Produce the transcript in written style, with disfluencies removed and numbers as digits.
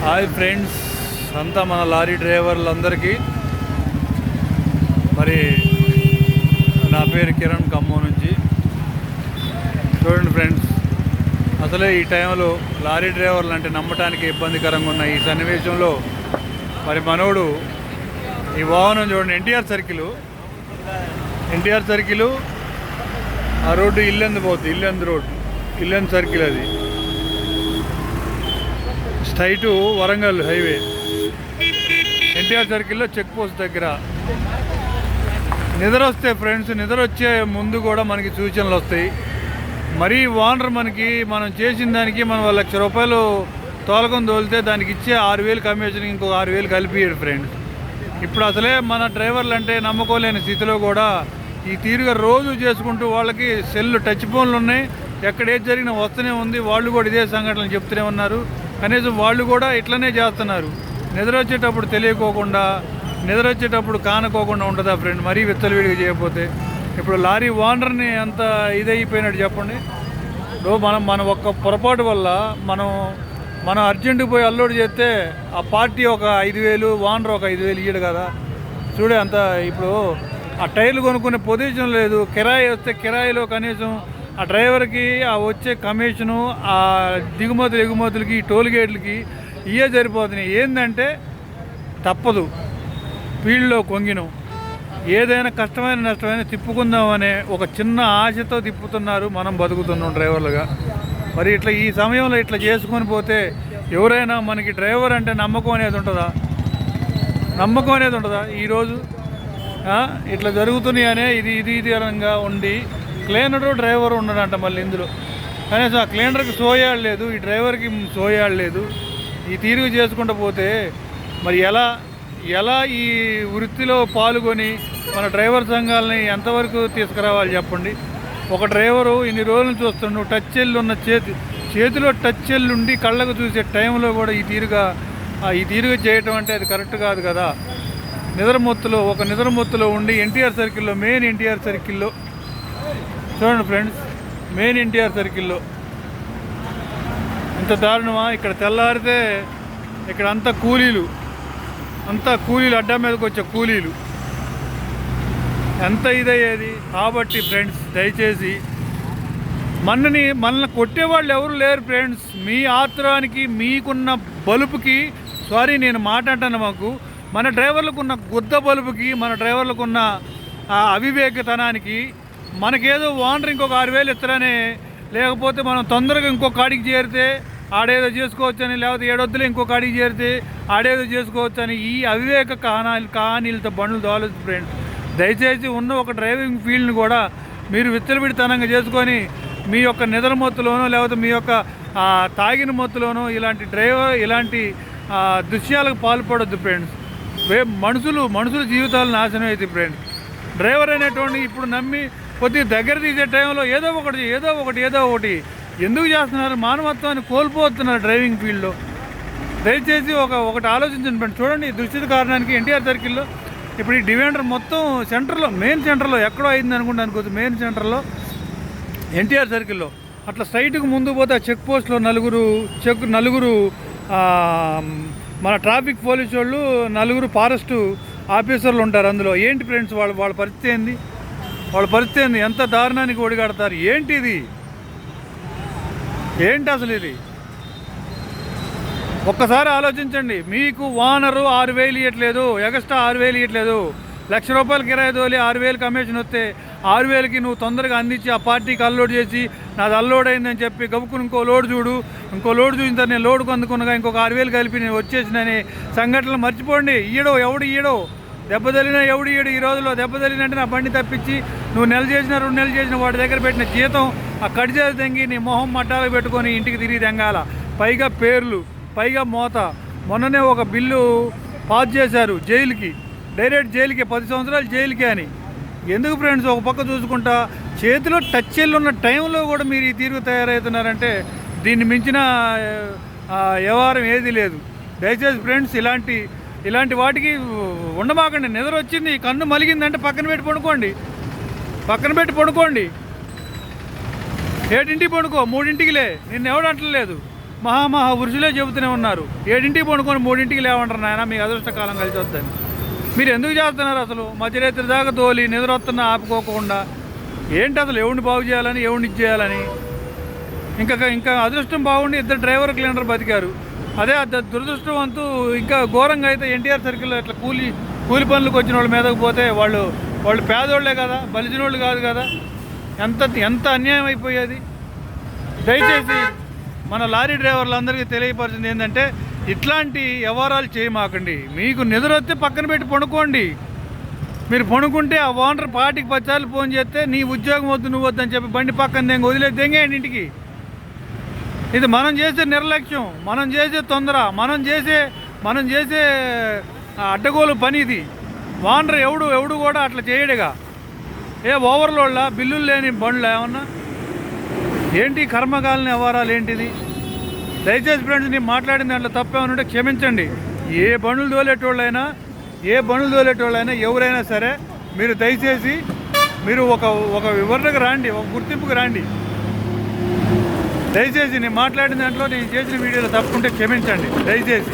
Hi friends, అంతా మన lorry డ్రైవర్లందరికీ మరి నా పేరు కిరణ్, ఖమ్మం నుంచి. చూడండి ఫ్రెండ్స్, అసలే ఈ టైంలో లారీ డ్రైవర్లు అంటే నమ్మటానికి ఇబ్బందికరంగా ఉన్న ఈ సన్నివేశంలో మరి మనోడు ఈ వాహనం చూడండి, ఎన్టీఆర్ సర్కిల్ ఆ రోడ్డు ఇల్లందు పోతుంది, ఇల్లందు సర్కిల్, అది స్ట్రైటు వరంగల్ హైవే. ఎన్టీఆర్ సర్కిల్లో చెక్ పోస్ట్ దగ్గర నిద్ర వస్తే ఫ్రెండ్స్, నిద్ర వచ్చే ముందు కూడా మనకి సూచనలు వస్తాయి. మరీ ఓనర్ మనం చేసిన దానికి మనం 1,00,000 రూపాయలు తోలకం తోలితే దానికి ఇచ్చే 6,000 కమిషన్ ఇంకో 6,000 కలిపియాడు ఫ్రెండ్స్. ఇప్పుడు అసలే మన డ్రైవర్లు అంటే నమ్మకోలేని స్థితిలో కూడా ఈ తీరుగా రోజు చేసుకుంటూ వాళ్ళకి సెల్ టచ్ ఫోన్లు ఉన్నాయి, ఎక్కడ ఏది జరిగినా వస్తూనే ఉంది. వాళ్ళు కూడా ఇదే సంఘటనలు చెప్తూనే ఉన్నారు. కనీసం వాళ్ళు కూడా ఇట్లనే చేస్తున్నారు. నిద్ర వచ్చేటప్పుడు తెలియకోకుండా, నిద్ర వచ్చేటప్పుడు కానుకోకుండా ఉంటుందా ఫ్రెండ్? మరీ విచ్చలవిడిగా చేయకపోతే ఇప్పుడు లారీ ఓనర్ని అంత ఇదైపోయినట్టు చెప్పండి. మన ఒక్క పొరపాటు వల్ల మనం అర్జెంటుకు పోయి అల్లోడ్ చేస్తే ఆ పార్టీ ఒక 5,000, ఓనర్ ఒక 5,000 ఇయ్యడు కదా. చూడే అంత. ఇప్పుడు ఆ టైర్లు కొనుక్కునే పొజిషన్ లేదు. కిరాయి వస్తే కిరాయిలో కనీసం ఆ డ్రైవర్కి ఆ వచ్చే కమిషను, ఆ దిగుమతులు ఎగుమతులకి, టోల్ గేట్లకి ఇవే సరిపోతున్నాయి. ఏంటంటే తప్పదు, ఫీల్డ్లో కొంగినం. ఏదైనా కష్టమైన నష్టమైన తిప్పుకుందామనే ఒక చిన్న ఆశతో తిప్పుతున్నారు. మనం బతుకుతున్నాం డ్రైవర్లుగా. మరి ఇట్లా ఈ సమయంలో ఇట్లా చేసుకొని పోతే ఎవరైనా మనకి డ్రైవర్ అంటే నమ్మకం అనేది ఉంటుందా? ఈరోజు ఇట్లా జరుగుతున్నాయి అనే ఇది రంగా ఉండి క్లీనరు డ్రైవర్ ఉన్నాడంట. మళ్ళీ ఇందులో కనీసం ఆ క్లీనర్కి సోయాడలేదు, ఈ డ్రైవర్కి సోయాడలేదు. ఈ తీరుగు చేసుకుంటూ పోతే మరి ఎలా ఈ వృత్తిలో పాల్గొని మన డ్రైవర్ సంఘాలని ఎంతవరకు తీసుకురావాలి చెప్పండి? ఒక డ్రైవరు ఇన్ని రోజులు చూస్తుండు, టచ్ సెల్ ఉన్న చేతిలో టచ్ సెల్ ఉండి కళ్ళకు చూసే టైంలో కూడా ఈ తీరుగా చేయటం అంటే అది కరెక్ట్ కాదు కదా. నిద్రమొత్తులో ఉండి మెయిన్ ఎన్టీఆర్ సర్కిల్లో చూడండి ఫ్రెండ్స్, మెయిన్ ఎన్టీఆర్ సర్కిల్లో ఇంత దారుణమా? ఇక్కడ తెల్లారితే ఇక్కడ అంతా కూలీలు అడ్డా మీదకి వచ్చే కూలీలు ఎంత ఇదయ్యేది. కాబట్టి ఫ్రెండ్స్, దయచేసి మనల్ని కొట్టేవాళ్ళు ఎవరు లేరు ఫ్రెండ్స్. మీ ఆత్రానికి, మీకున్న బలుపుకి, సారీ నేను మాట్లాడతాను, మన డ్రైవర్లకున్న గుద్ద బలుపుకి, మన డ్రైవర్లకున్న అవివేకతనానికి మనకేదో ఓనర్ ఇంకొక 6,000 ఇస్తారని, లేకపోతే మనం తొందరగా ఇంకొక కాడికి చేరితే ఆడేదో చేసుకోవచ్చని, లేకపోతే ఏడొద్దులు ఇంకొక కాడికి చేరితే ఆడేదో చేసుకోవచ్చని ఈ అవివేక కహానీలతో బండ్లు తోలదు ఫ్రెండ్స్. దయచేసి ఉన్న ఒక డ్రైవింగ్ ఫీల్డ్ని కూడా మీరు విచ్చలవిడితనంగా చేసుకొని మీ యొక్క నిద్ర మొత్తులోనో, లేకపోతే మీ యొక్క తాగిన మొత్తులోనో ఇలాంటి దృశ్యాలకు పాల్పడొద్దు ఫ్రెండ్స్. మనుషుల జీవితాలు నాశనం అవుతాయి ఫ్రెండ్స్. డ్రైవర్ అనేటువంటి ఇప్పుడు నమ్మి కొద్దిగా దగ్గర తీసే టైంలో ఏదో ఒకటి ఎందుకు చేస్తున్నారు? మానవత్వాన్ని కోల్పోతున్నారు డ్రైవింగ్ ఫీల్డ్లో. దయచేసి ఒకటి ఆలోచించండి ఫ్రెండ్స్. చూడండి, దృష్టి కారణానికి ఎన్టీఆర్ సర్కిల్లో ఇప్పుడు ఈ డివైడర్ మొత్తం మెయిన్ సెంటర్లో ఎక్కడో అయింది అనుకోవచ్చు. మెయిన్ సెంటర్లో ఎన్టీఆర్ సర్కిల్లో అట్లా స్ట్రైట్కి ముందు పోతే ఆ చెక్ పోస్ట్లో నలుగురు మన ట్రాఫిక్ పోలీసు వాళ్ళు, 4 ఫారెస్ట్ ఆఫీసర్లు ఉంటారు అందులో. ఏంటి ఫ్రెండ్స్ వాళ్ళ పరిస్థితి ఏంది? ఎంత దారుణానికి ఒడిగడతారు? ఏంటి అసలు ఇది? ఒక్కసారి ఆలోచించండి. మీకు ఓనరు 6,000 ఇవ్వట్లేదు, ఎక్స్ట్రా 6,000 ఇవ్వట్లేదు. 1,00,000 రూపాయలు కిరాయి తోలి 6,000 కమిషన్ వస్తే 6,000కి నువ్వు తొందరగా అందించి ఆ పార్టీకి అన్లోడ్ చేసి నాది అన్లోడ్ అయిందని చెప్పి గబుక్కుని ఇంకో లోడ్ చూసిన తర్వాత నేను లోడ్కు అందుకున్నగా ఇంకొక 6,000 కలిపి నేను వచ్చేసినని సంఘటనలు మర్చిపోండి. ఎవడు ఇయ్యడో, దెబ్బతలినా ఎవడు ఇయ్యడు. ఈ రోజుల్లో దెబ్బతలినంటే నా బండి తప్పించి నువ్వు 1 నెల చేసినా 2 నెలలు చేసిన వాడి దగ్గర పెట్టిన జీతం ఆ కడిచేది తెంగి నీ మొహం మట్టాలకు పెట్టుకొని ఇంటికి తిరిగి తెంగాల. పైగా పేర్లు, పైగా మోత. మొన్ననే ఒక బిల్లు పాస్ చేశారు, డైరెక్ట్ జైలుకి 10 సంవత్సరాలు జైలుకే అని. ఎందుకు ఫ్రెండ్స్? ఒక పక్క చూసుకుంటా చేతిలో టచ్ సెల్ ఉన్న టైంలో కూడా మీరు ఈ తీరుగు తయారవుతున్నారంటే దీన్ని మించిన వ్యవహారం ఏది లేదు. దయచేసి ఫ్రెండ్స్, ఇలాంటి వాటికి ఉండమాకండి. నిద్ర వచ్చింది, కన్ను మలిగిందంటే పక్కన పెట్టి పడుకోండి. 7ంటికి పడుకో, 3ంటికిలే, నిన్ను ఎవడు అంటలేదు. మహా వృషులే చెబుతూనే ఉన్నారు. 7ంటికి పడుకొని 3ంటికి లేవంటారు నాయన, మీ అదృష్టకాలం కలిసి వద్దని. మీరు ఎందుకు చేస్తున్నారు అసలు? మధ్యరాత్రి దాకా తోలి నిద్ర వస్తున్నా ఆపుకోకుండా ఏంటి అసలు? ఎవరిని బాగు చేయాలని, ఎవరిని ఇచ్చేయాలని? ఇంకా అదృష్టం బాగుండి 2 డ్రైవర్ క్లీనర్ బతికారు. అదే దురదృష్టవంతు ఇంకా ఘోరంగా అయితే ఎన్టీఆర్ సర్కిల్లో ఇట్లా కూలి పనులకు వచ్చిన వాళ్ళ మీదకి పోతే వాళ్ళు పేదోళ్లే కదా, బలిసినోళ్ళు కాదు కదా. ఎంత అన్యాయం అయిపోయేది. దయచేసి మన లారీ డ్రైవర్లందరికీ తెలియపరిచింది ఏంటంటే, ఇట్లాంటి వ్యవహారాలు చేయమాకండి. మీకు నిద్ర వస్తే పక్కన పెట్టి పడుకోండి. మీరు పడుకుంటే ఆ ఓనర్ 10 సార్లు ఫోన్ చేస్తే నీ ఉద్యోగం వద్దు, నువ్వు వద్దని చెప్పి బండి పక్కన వదిలేదు దెంగేయండి ఇంటికి. ఇది మనం చేసే నిర్లక్ష్యం, మనం చేసే తొందర, మనం చేసే అడ్డగోలు పని ఇది. ఓనర్ ఎవడు కూడా అట్లా చేయడుగా. ఓవర్లోడ్లా బిల్లులు లేని బండ్లు ఏమన్నా ఏంటి? కర్మకాలని వ్యవహారాలు ఏంటిది? దయచేసి ఫ్రెండ్స్, నేను మాట్లాడిన దాంట్లో తప్పేమనుంటే క్షమించండి. ఏ బండ్లు తోలేటోళ్ళైనా ఎవరైనా సరే మీరు దయచేసి మీరు ఒక వివరణకు రండి, ఒక గుర్తింపుకు రండి. దయచేసి నేను మాట్లాడిన దాంట్లో నేను చేసిన వీడియోలో తప్పుకుంటే క్షమించండి దయచేసి.